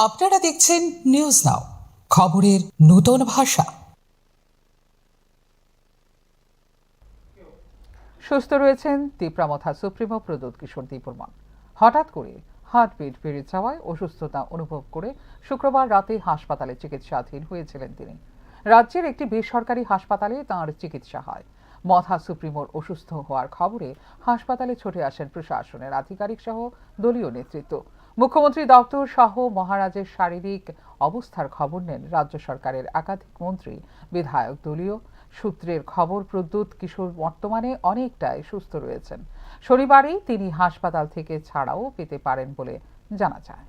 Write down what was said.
আপনারা দেখছেন news now, খবরের নতুন ভাষা। সুস্থ রয়েছেন তিপ্রামথা সুপ্রিমো প্রদ্যোৎ কিশোর দীপবর্মন। হঠাৎ করে হার্টবিট বেড়ে যাওয়ায় অসুস্থতা অনুভব করে শুক্রবার রাতে হাসপাতালে চিকিৎসাধীন হয়েছিলেন তিনি। রাজ্যের একটি বেসরকারি হাসপাতালে তাঁর চিকিৎসা হয়। মথা সুপ্রিমোর অসুস্থ হওয়ার খবরে হাসপাতালে ছুটে আসেন প্রশাসনের আধিকারিক সহ দলীয় নেতৃত্ব। মুখ্যমন্ত্রী দপ্তর সহ মহারাজের শারীরিক অবস্থার খবর নেন রাজ্য সরকারের একাধিক মন্ত্রী, বিধায়ক। দলীয় সূত্রের খবর, প্রদ্যোৎ কিশোর বর্তমানে অনেকটাই সুস্থ রয়েছেন। শনিবারই তিনি হাসপাতাল থেকে ছাড়াও পেতে পারেন বলে জানা যায়।